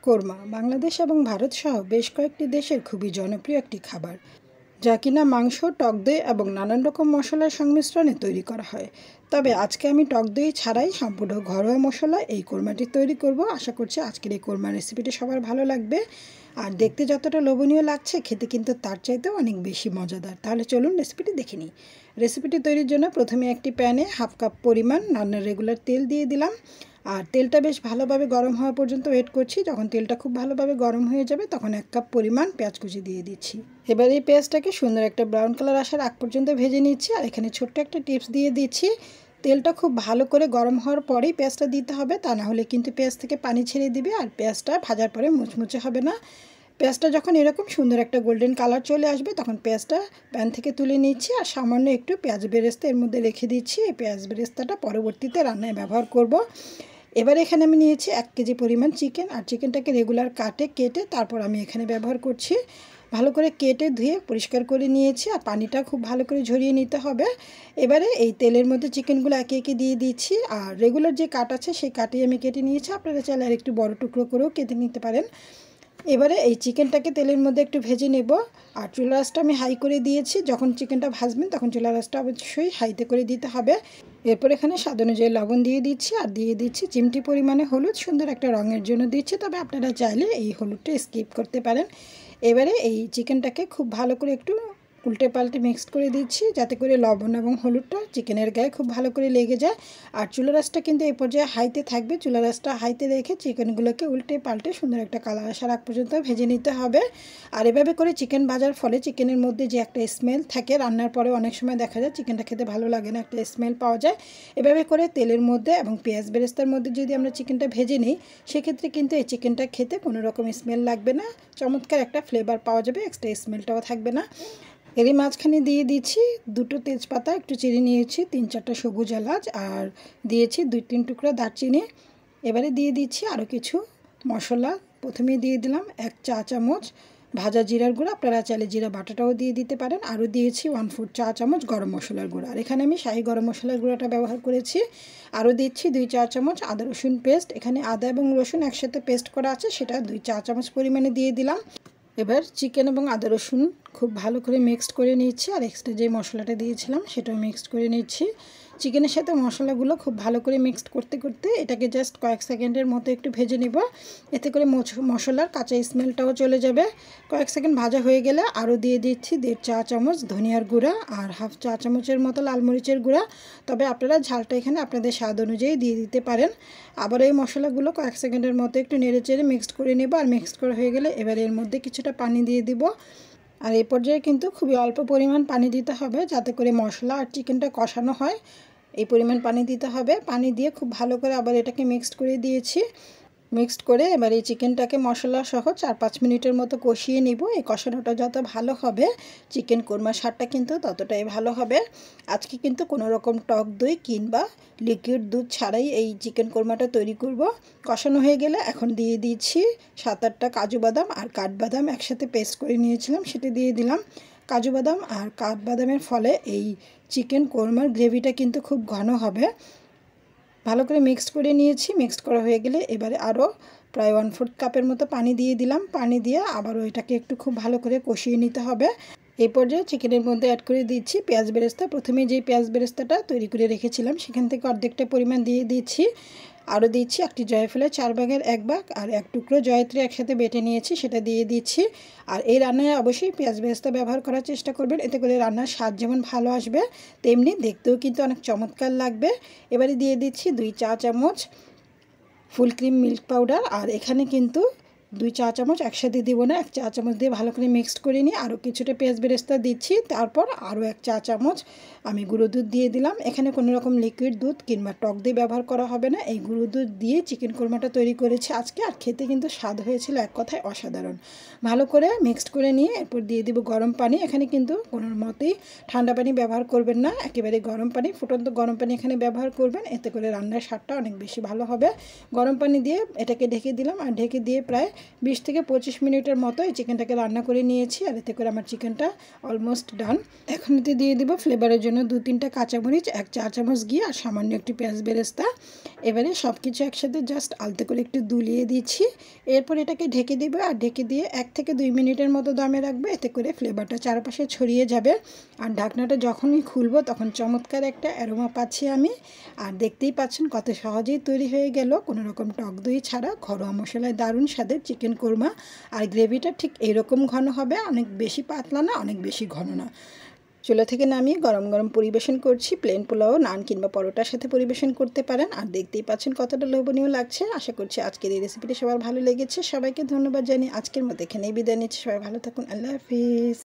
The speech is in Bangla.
কোরমা বাংলাদেশ এবং ভারত সহ বেশ কয়েকটি দেশের খুবই জনপ্রিয় একটি খাবার, যা কিনা মাংস, টক দই এবং নানান রকম মশলার সংমিশ্রণে তৈরি করা হয়। তবে আজকে আমি টক দই ছাড়াই সম্পূর্ণ ঘরোয়া মশলা এই কোরমাটি তৈরি করব। আশা করছি আজকের এই কোরমা রেসিপিটি সবার ভালো লাগবে। আর দেখতে যতটা লোভনীয় লাগছে, খেতে কিন্তু তার চাইতেও অনেক বেশি মজাদার। তাহলে চলুন রেসিপিটি দেখে নিই। রেসিপিটি তৈরির জন্য প্রথমে একটি প্যানে হাফ কাপ পরিমাণ রান্নার রেগুলার তেল দিয়ে দিলাম। আর তেলটা বেশ ভালোভাবে গরম হওয়া পর্যন্ত ওয়েট করছি। যখন তেলটা খুব ভালোভাবে গরম হয়ে যাবে তখন 1 কাপ পরিমাণ পেঁয়াজ কুচি দিয়ে দিচ্ছি। এবার এই পেঁয়াজটাকে সুন্দর একটা ব্রাউন কালার আসার আগ পর্যন্ত ভেজে নিচ্ছি। আর এখানে ছোট্ট একটা টিপস দিয়ে দিচ্ছি, তেলটা খুব ভালো করে গরম হওয়ার পরেই পেঁয়াজটা দিতে হবে, তা না হলে কিন্তু পেঁয়াজ থেকে পানি ছেড়ে দিবে আর পেঁয়াজটা ভাজার পরে মুচমুচে হবে না। পেঁয়াজটা যখন এরকম সুন্দর একটা গোল্ডেন কালার চলে আসবে তখন পেঁয়াজটা প্যান থেকে তুলে নিচ্ছি আর সামান্য একটু পেঁয়াজ বেরেস্তা এর মধ্যে রেখে দিচ্ছি। এই পেঁয়াজ বেরেস্তাটা পরবর্তীতে রান্নায় ব্যবহার করব। এবার এখানে আমি নিয়েছি 1 কেজি পরিমাণ চিকেন। আর চিকেনটাকে রেগুলার কেটে তারপর আমি এখানে ব্যবহার করছি। ভালো করে কেটে ধুয়ে পরিষ্কার করে নিয়েছি আর পানিটা খুব ভালো করে ঝরিয়ে নিতে হবে। এবারে এই তেলের মধ্যে চিকেনগুলো একে একে দিয়ে দিচ্ছি। আর রেগুলার যে কাট আছে সেই কাটেই আমি কেটে নিয়েছি, আপনারা চাইলে আর একটু বড় টুকরো করেও কেটে নিতে পারেন। এবারে এই চিকেনটাকে তেলের মধ্যে একটু ভেজে নেব। আর চুলা আঁচটা আমি হাই করে দিয়েছি। যখন চিকেনটা ভাজবেন তখন চুলা আঁচটা অবশ্যই হাইতে করে দিতে হবে। এরপর এখানে স্বাদ অনুযায়ী লবণ দিয়ে দিচ্ছি আর দিয়ে দিচ্ছি চিমটি পরিমাণে হলুদ, সুন্দর একটা রঙের জন্য দিচ্ছি, তবে আপনারা চাইলে এই হলুদটা স্কিপ করতে পারেন। এবারে এই চিকেনটাকে খুব ভালো করে একটু উল্টে পাল্টে মিক্সড করে দিচ্ছি, যাতে করে লবণ এবং হলুদটা চিকেনের গায়ে খুব ভালো করে লেগে যায়। আর চুলা আঁচটা কিন্তু এই পর্যায়ে হাইতে থাকবে। চুলা আঁচটা হাইতে রেখে চিকেনগুলোকে উল্টে পাল্টে সুন্দর একটা কালার আসার আগ পর্যন্ত ভেজে নিতে হবে। আর এভাবে করে চিকেন ভাজার ফলে চিকেনের মধ্যে যে একটা স্মেল থাকে, রান্নার পরে অনেক সময় দেখা যায় চিকেনটা খেতে ভালো লাগে না, একটা স্মেল পাওয়া যায়। এভাবে করে তেলের মধ্যে এবং পেঁয়াজ বেরেস্তার মধ্যে যদি আমরা চিকেনটা ভেজে নিই, সেক্ষেত্রে কিন্তু এই চিকেনটা খেতে কোনো রকম স্মেল লাগবে না, চমৎকার একটা ফ্লেভার পাওয়া যাবে, এক্সট্রা স্মেলটাও থাকবে না। এরই মাঝখানে দিয়ে দিচ্ছি 2টো তেজপাতা, একটু চিড়ে নিয়েছি, 3-4টা সবুজ এলাচ আর দিয়েছি 2-3 টুকরা দারচিনি। এবারে দিয়ে দিচ্ছি আরও কিছু মশলা। প্রথমে দিয়ে দিলাম 1 চা চামচ ভাজা জিরার গুঁড়া, আপনারা চাইলে জিরা বাটাটাও দিয়ে দিতে পারেন। আরও দিয়েছি 1/4 চা চামচ গরম মশলার গুঁড়া, আর এখানে আমি শাহি গরম মশলার গুঁড়াটা ব্যবহার করেছি। আরও দিচ্ছি 2 চা চামচ আদা রসুন পেস্ট। এখানে আদা এবং রসুন একসাথে পেস্ট করা আছে, সেটা 2 চা চামচ পরিমাণে দিয়ে দিলাম। এবার চিকেন এবং আদা রসুন খুব ভালো করে মিক্সড করে নিচ্ছি আর এক্সট্রা যে মশলাটা দিয়েছিলাম সেটাও মিক্সড করে নিচ্ছি। চিকেনের সাথে মশলাগুলো খুব ভালো করে মিক্সড করতে করতে এটাকে জাস্ট কয়েক সেকেন্ডের মতো একটু ভেজে নিব, এতে করে মশলার কাঁচা স্মেলটাও চলে যাবে। কয়েক সেকেন্ড ভাজা হয়ে গেলে আরও দিয়ে দিচ্ছি 1.5 চা চামচ ধনিয়ার গুঁড়া আর 1/2 চা চামচের মতো লাল মরিচের গুঁড়া, তবে আপনারা ঝালটা এখানে আপনাদের স্বাদ অনুযায়ী দিয়ে দিতে পারেন। আবার এই মশলাগুলো কয়েক সেকেন্ডের মতো একটু নেড়েচেড়ে মিক্সড করে নেব। আর মিক্সড করা হয়ে গেলে এবার এর মধ্যে কিছুটা পানি দিয়ে দিব। আর এই পর্যায়ে কিন্তু খুবই অল্প পরিমাণ পানি দিতে হবে, যাতে করে মশলা আর চিকেনটা কষানো হয়। এই পরিমাণ পানি দিতে হবে। পানি দিয়ে খুব ভালো করে আবার এটাকে মিক্সড করে দিয়েছি। মিক্সড করে এবার এই চিকেনটাকে মশলা সহ 4-5 মিনিটের মতো কষিয়ে নিব। এই কষানোটা যত ভালো হবে চিকেন কোরমার স্বাদটা কিন্তু ততটাই ভালো হবে। আজকে কিন্তু কোনো রকম টক দই কিংবা লিকুইড দুধ ছাড়াই এই চিকেন কোরমাটা তৈরি করব। কষানো হয়ে গেলে এখন দিয়ে দিচ্ছি 7-8টা কাজু বাদাম আর কাঠবাদাম একসাথে পেস্ট করে নিয়েছিলাম, সেটা দিয়ে দিলাম। কাজু বাদাম আর কাঠবাদামের ফলে এই চিকেন কোরমার গ্রেভিটা কিন্তু খুব ঘন হবে। ভালো করে মিক্সড করে নিয়েছি। মিক্সড করা হয়ে গেলে এবারে আরও প্রায় 1/4 কাপের মতো পানি দিয়ে দিলাম। পানি দিয়ে আবারও এটাকে একটু খুব ভালো করে কষিয়ে নিতে হবে। এই পর্যায়ে চিকেনের মধ্যে অ্যাড করে দিচ্ছি পেঁয়াজ বেরেস্তা। প্রথমে যেই পেঁয়াজ বেরেস্তাটা তৈরি করে রেখেছিলাম সেখান থেকে অর্ধেকটা পরিমাণ দিয়ে দিচ্ছি। আরও দিচ্ছি একটি জয়ফলের 4/1 ভাগ আর 1 টুকরো জয়ত্রী একসাথে বেটে নিয়েছি, সেটা দিয়ে দিচ্ছি। আর এই রান্নায় অবশ্যই পেঁয়াজ বেরেস্তা ব্যবহার করার চেষ্টা করবেন, এতে করে রান্নার স্বাদ যেমন ভালো আসবে তেমনি দেখতেও কিন্তু অনেক চমৎকার লাগবে। এবারে দিয়ে দিচ্ছি 2 চা চামচ ফুল ক্রিম মিল্ক পাউডার। আর এখানে কিন্তু 2 চা চামচ একসাথে দিব না, 1 চা চামচ দিয়ে ভালো করে মিক্সড করে নিয়ে আরও কিছুটা পেঁয়াজ বেরেস্তা দিচ্ছি। তারপর আরও 1 চা চামচ আমি গুঁড়ো দুধ দিয়ে দিলাম। এখানে কোনো রকম লিকুইড দুধ কিংবা টক দই ব্যবহার করা হবে না, এই গুঁড়ো দুধ দিয়ে চিকেন কোরমাটা তৈরি করেছি আজকে। আর খেতে কিন্তু স্বাদ হয়েছিল এক কথায় অসাধারণ। ভালো করে মিক্সড করে নিয়ে এরপর দিয়ে দিব গরম পানি। এখানে কিন্তু কোনো মতেই ঠান্ডা পানি ব্যবহার করবেন না, একেবারে গরম পানি, ফুটন্ত গরম পানি এখানে ব্যবহার করবেন, এতে করে রান্নার স্বাদটা অনেক বেশি ভালো হবে। গরম পানি দিয়ে এটাকে ঢেকে দিলাম আর ঢেকে দিয়ে প্রায় 20 থেকে 25 মিনিটের মতো এই চিকেনটাকে রান্না করে নিয়েছি, আর এতে করে আমার চিকেনটা অলমোস্ট ডান। এখন এতে দিয়ে দিব ফ্লেভারের জন্য 2-3টা কাঁচামরিচ, 1 চা চামচ ঘি আর সামান্য একটু পেঁয়াজ বেরেস্তা। এবারে সব কিছু একসাথে জাস্ট আলতো করে একটু দুলিয়ে দিচ্ছি। এরপর এটাকে ঢেকে দিব, আর ঢেকে দিয়ে 1 থেকে 2 মিনিটের মতো দমে রাখবো, এতে করে ফ্লেভারটা চারপাশে ছড়িয়ে যাবে। আর ঢাকনাটা যখনই খুলবো তখন চমৎকার একটা অ্যারোমা পাচ্ছি আমি। আর দেখতেই পাচ্ছেন কত সহজেই তৈরি হয়ে গেল কোনো রকম টক দই ছাড়া ঘরোয়া মশলায় দারুণ স্বাদের চিকেন কোরমা। আর গ্রেভিটা ঠিক এরকম ঘন হবে, অনেক বেশি পাতলা না, অনেক বেশি ঘন না। চুলা থেকে নামিয়ে গরম গরম পরিবেশন করছি। প্লেন পোলাও, নান কিংবা পরোটার সাথে পরিবেশন করতে পারেন। আর দেখতেই পাচ্ছেন কতটা লোভনীয় লাগছে। আশা করছি আজকের এই রেসিপিটি সবার ভালো লেগেছে। সবাইকে ধন্যবাদ জানিয়ে আজকের মতো এখানেই বিদায় নিচ্ছি। সবাই ভালো থাকুন। আল্লাহ হাফিজ।